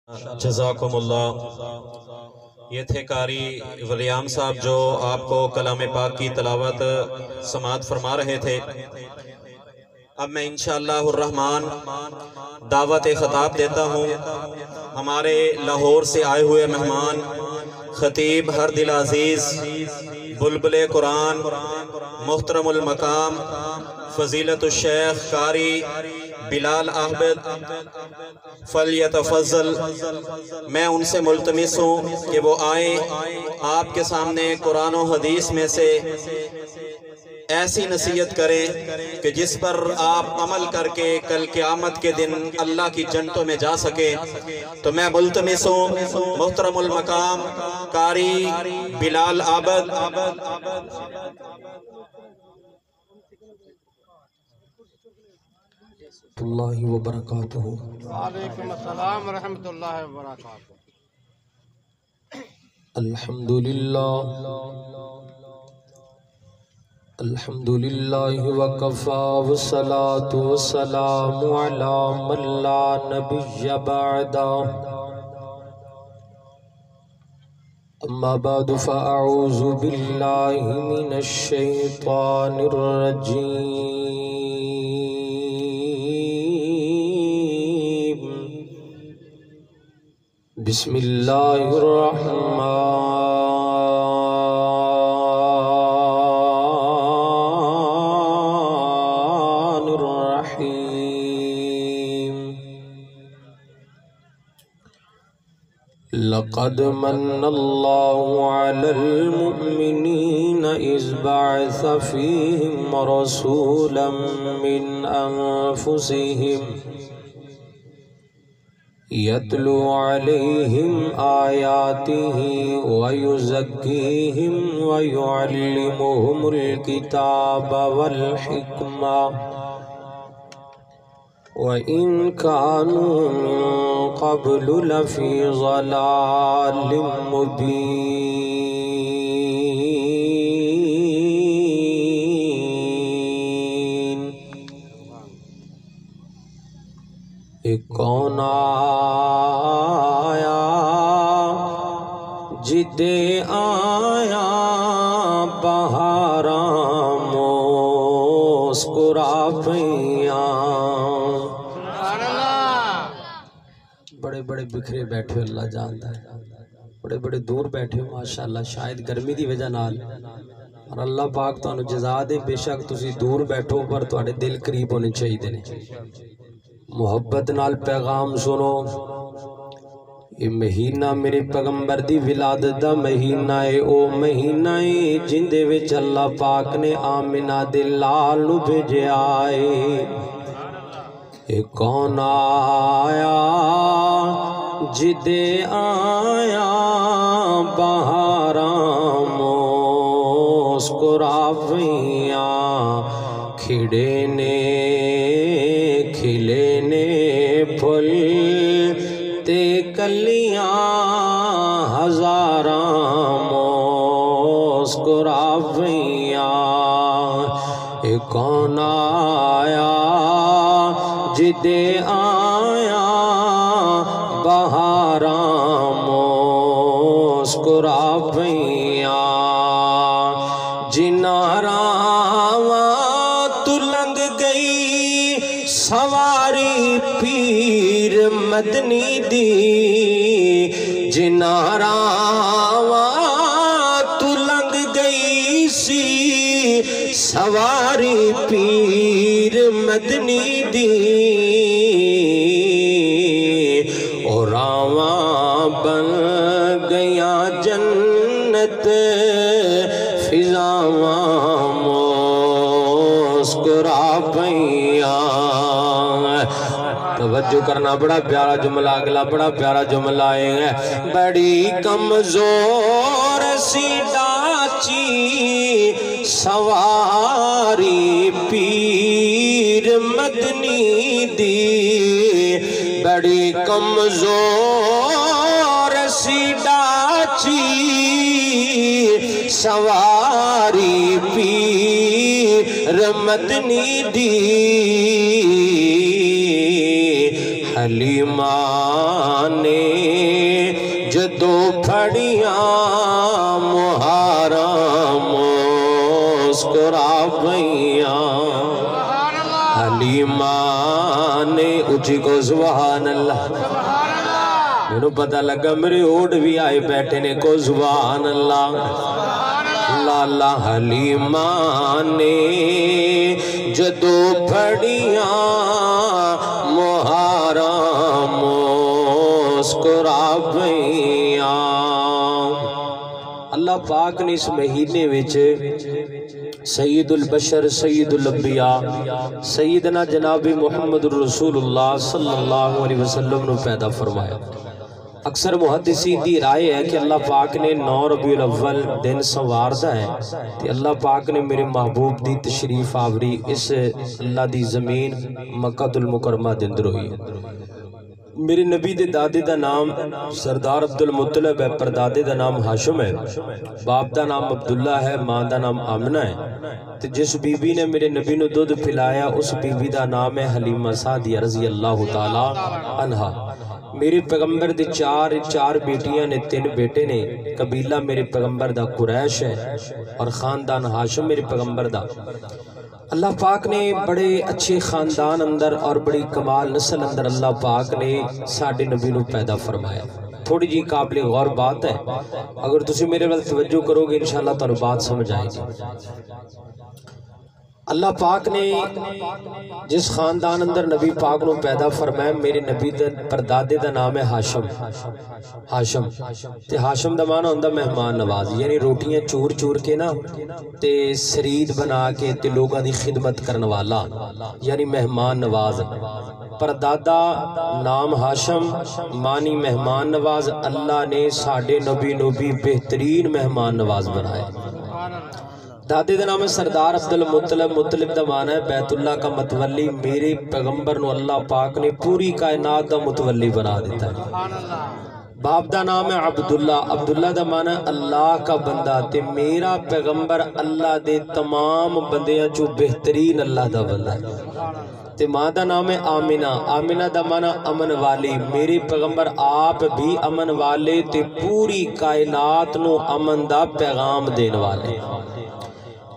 جزاکم اللہ۔ یہ تھے قاری ولیام صاحب جو آپ کو کلام پاک کی تلاوت سماعت فرما رہے تھے۔ اب میں انشاءاللہ الرحمن دعوت خطاب دیتا ہوں ہمارے لاہور سے آئے ہوئے مہمان خطیب ہر دل عزیز بلبل قرآن محترم المقام فضیلت الشیخ قاری بلال احمد فلیتفضل۔ میں ان سے ملتمس ہوں کہ وہ آئیں آپ کے سامنے قرآن و حدیث میں سے ایسی نصیحت کریں کہ جس پر آپ عمل کر کے کل قیامت کے دن اللہ کی جنتوں میں جا سکے۔ تو میں ملتمس ہوں محترم المقام قاری بلال احمد۔ اللہ وبرکاتہ۔ وعلیکم السلام ورحمۃ اللہ وبرکاتہ۔ الحمدللہ وکفا والصلاة والسلام علی من لا نبی بعدہ، اما بعد فاعوذ باللہ من الشیطان الرجیم۔ بسم اللہ الرحمن الرحیم۔ لقد من اللہ علی المؤمنین اذ بعث فیہم رسولا من انفسہم یتلو علیہم آیاتہ ویزکیہم ویعلمہم الکتاب والحکمہ وَإِن كَانُوا مِن قَبْلُ لَفِي ضَلَالٍ مُبِينٍ۔ ایک کون آیا جدے آیا بہاراں مسکرا پیاں۔ بڑے بڑے بکھرے بیٹھے اللہ جانتا ہے، بڑے بڑے دور بیٹھے ماشاءاللہ، شاید گرمی دی وجہ نال، اور اللہ پاک تو انہوں جزا دے، بے شک تسی دور بیٹھو پر تو اڑے دل قریب ہونے چاہیے دینے۔ محبت نال پیغام سنو، یہ مہینہ میرے پیغمبر دی ولادت دا مہینہ ہے، او مہینہ ہے جندے وچ اللہ پاک نے آمنہ دے لال نو بھیجے آئے۔ ایک کون آیا جدے آیا بہاراں مسکرا پیاں، کھڑے نے کھلے نے پھل تے کلیاں ہزاراں مسکرا پیاں۔ ایک کون آیا جدے آیا بہاراں مسکرا پیاں، جنہاں راواں تو لنگ گئی سواری پیر مدنی دی، جنہاں راواں تو لنگ گئی سی سواری پیر مدنی دی، اور راواں بن گیاں جنت فضاواں مسکرا پیاں۔ توجہ کرنا، بڑا پیارا جملہ اگلا، بڑا پیارا جملہ ہے۔ بڑی کمزور سی ڈاچی سواری پیر مدنی دی، بڑی کمزور سی ڈاچی سواری پیر مدنی دی، حلیمہ نے پھڑیاں محرم مسکرا پئیاں حلیمہ نے اچھی کو سبحان اللہ میں نے پتہ لگا میرے اوٹ بھی آئے بیٹھے نے کو سبحان اللہ لالا حلیمہ نے جدو پھڑیاں محرم مسکرا پئیاں اللہ پاک نے اس مہینے وچ سید البشر سید الانبیاء سیدنا جناب محمد رسول اللہ صلی اللہ علیہ وسلم نے پیدا فرمایا اکثر محدثین دی رائے ہے کہ اللہ پاک نے 9 ربیع الاول دن سواردہ ہے کہ اللہ پاک نے میرے محبوب دی تشریف آوری اس اللہ دی زمین مکہ المکرمہ دندر ہوئی میرے نبی دے دادے دا نام سردار عبدالمطلب ہے پر دادے دا نام ہاشم ہے باپ دا نام عبداللہ ہے ماں دا نام آمنہ ہے تو جس بی بی نے میرے نبی نو دودھ پھلایا اس بی بی دا نام ہے حلیمہ سعدیہ رضی اللہ تعالی عنہا میرے پیغمبر دے چار بیٹیاں نے 3 بیٹے نے قبیلہ میرے پیغمبر دا قریش ہے اور خاندان ہاشم میرے پیغمبر دا اللہ پاک نے بڑے اچھے خاندان اندر اور بڑی کمال نسل اندر اللہ پاک نے ساڑھے نبی نو پیدا فرمایا تھوڑی جی قابل غور بات ہے اگر تسی میرے وقت توجہ کرو گے انشاءاللہ تو بات سمجھ آئے گی اللہ پاک نے جس خاندان اندر نبی پاک نو پیدا فرمایا میرے نبی پردادے دا نام ہے ہاشم تے ہاشم دا معنی ہوندا مہمان نواز یعنی روٹیاں چور چور کے نا تے سرید بنا کے تے لوگاں دی خدمت کرن والا یعنی مہمان نواز پردادا نام ہاشم معنی مہمان نواز اللہ نے ساڑھے نبی نو بھی بہترین مہمان نواز بنائے دادے دا نام ہے سردار عبدالمطلب مطلب دا معنی ہے بیت اللہ کا متولی میرے پیغمبر نو اللہ پاک نے پوری کائنات دا متولی بنا دیتا ہے باپ دا نام ہے عبداللہ دا معنی ہے اللہ کا بندہ تے میرا پیغمبر اللہ دے تمام بندیاں جو بہترین اللہ دا بندہ ہے تے ماں دا نام ہے آمنہ دا معنی امن والی میرے پیغمبر آپ بھی امن والے تے پوری کائنات نو امن دا پیغام دین والے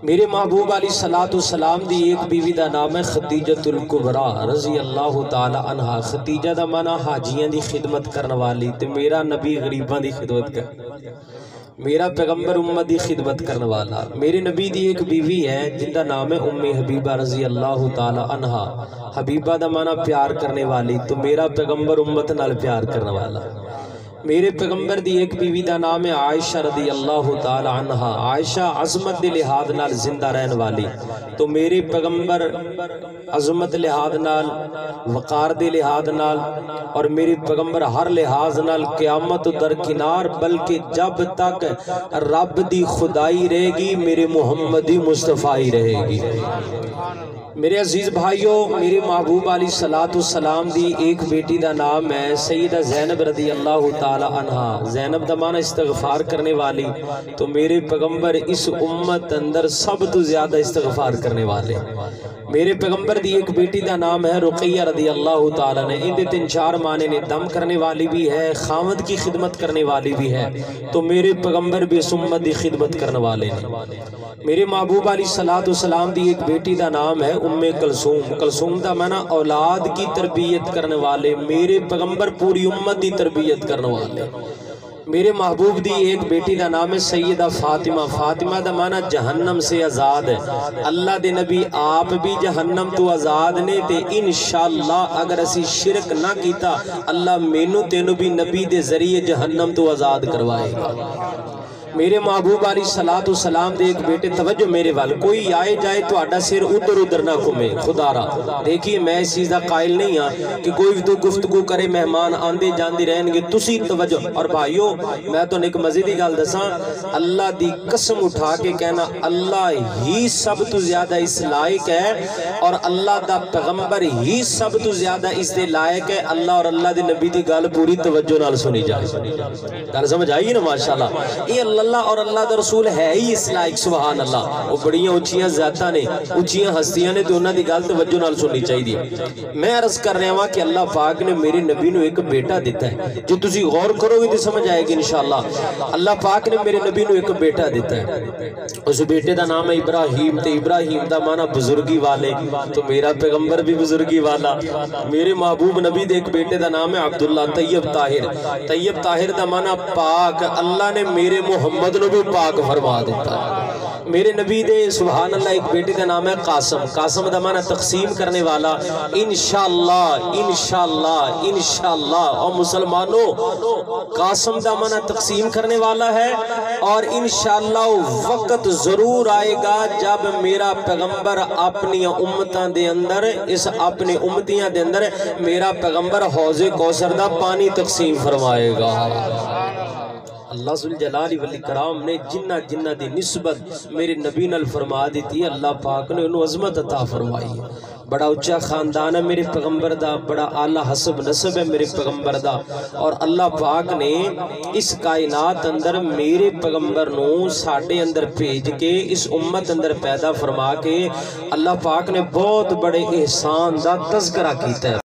میرے محبوب علیہ السلام دی ایک بیوی دا نام ہے خدیجۃ الکبریٰ رضی اللہ تعالی عنہ خدیجہ دا معنی حاجیاں دی خدمت کرنے والی تے میرا نبی غریباں دی خدمت کر میرا پیغمبر امت دی خدمت کرنے والا میرے نبی دی ایک بیوی ہے جن دا نام ہے ام حبیبہ رضی اللہ تعالی عنہ حبیبہ دا معنی پیار کرنے والی تو میرا پیغمبر امت نال پیار کرنے والا میرے پیغمبر دی ایک بیوی دا نام ہے عائشہ رضی اللہ تعالی عنہ عائشہ عظمت دے لحاظ نال زندہ رہن والی تو میرے پیغمبر عظمت لحاظ نال وقار دے لحاظ نال اور میرے پیغمبر ہر لحاظ نال قیامت درکنار بلکہ جب تک رب دی خدائی رہے گی میرے محمدی مصطفی رہے گی میرے عزیز بھائیوں میرے محبوب علیہ السلام دی ایک بیٹی دا نام ہے سیدہ زینب رضی اللہ تعالی عنہ زینب دا معنی استغفار کرنے والی تو میرے پیغمبر اس امت اندر سب تو زیادہ استغفار کرنے والے میرے پیغمبر دی ایک بیٹی دا نام ہے رقیہ رضی اللہ تعالی نے ان دے 3-4 معنی نے دم کرنے والی بھی ہے خامد کی خدمت کرنے والی بھی ہے تو میرے پیغمبر بھی اس امت دی خدمت کرنے والے نے میرے محبوب علیہ السلام دی ایک بیٹی دا نام ہے ام کلثوم دا معنی اولاد کی تربیت کرنے والے میرے پیغمبر پوری امت دی تربیت کرنے والے میرے محبوب دی ایک بیٹی دا نام ہے سیدہ فاطمہ دا معنی جہنم سے آزاد ہے اللہ دے نبی آپ بھی جہنم تو آزاد نے تے انشاءاللہ اگر اسی شرک نہ کیتا اللہ مینو تینو بھی نبی دے ذریعے جہنم تو آزاد کروائے گا میرے محبوب علیہ السلام دے ایک بیٹے توجہ میرے وال کوئی آئے جائے تو آڈا سیر ادھر نہ کھمے خدا را دیکھیے میں اس چیز دا قائل نہیں ہاں کہ کوئی تو گفتگو کرے مہمان آندے جاندے رہن گے تسی توجہ اور بھائیو میں تو ایک مزیدی گال دساں اللہ دی قسم اٹھا کے کہنا اللہ ہی سب تو زیادہ اس لائق ہے اور اللہ دا پیغمبر ہی سب تو زیادہ اس دے لائق ہے اللہ اور اللہ دے نبی دی گال پوری توجہ نال سنی جائے گال سمجھ آئیے نا ماشاءاللہ یہ اللہ صلی اللہ اور اللہ دا رسول ہے ہی اس لائق سبحان اللہ وہ بڑیاں اچھیاں ذاتاں نے اچھیاں ہستیاں نے تو انہاں دی گل توجہ نال سننی چاہیے میں عرض کر رہا ہوں کہ اللہ پاک نے میرے نبی نو ایک بیٹا دیتا ہے جو تسی غور کرو گے تو سمجھ آئے گی انشاءاللہ اللہ پاک نے میرے نبی نو ایک بیٹا دیتا ہے اس بیٹے دا نام ہے ابراہیم تے ابراہیم دا معنی بزرگی والے تو میرا پیغمبر بھی بزرگی والا میرے محبوب نبی دے ایک بیٹے دا نام ہے عبداللہ طیب طاہر دا معنی پاک اللہ نے میرے محمد نو بھی پاک فرما دیتا ہے میرے نبی دے سبحان اللہ ایک بیٹے دا نام ہے قاسم دا معنی تقسیم کرنے والا انشاءاللہ اور مسلمانوں قاسم دا معنی تقسیم کرنے والا ہے اور انشاءاللہ وقت ضرور آئے گا جب میرا پیغمبر اپنی امتاں دے اندر اس اپنی امتیاں دے اندر میرا پیغمبر حوض کوثر دا پانی تقسیم فرمائے گا اللہ ذوالجلال والاکرام نے جنہ دی نسبت میرے نبی نال فرما دیتی اللہ پاک نے انہوں عظمت عطا فرمائی ہے بڑا اچھا خاندان ہے میرے پیغمبر دا بڑا اعلیٰ حسب نسب ہے میرے پیغمبر دا اور اللہ پاک نے اس کائنات اندر میرے پیغمبر نو ساڑھے اندر بھیج کے اس امت اندر پیدا فرما کے اللہ پاک نے بہت بڑے احسان دا تذکرہ کیتا ہے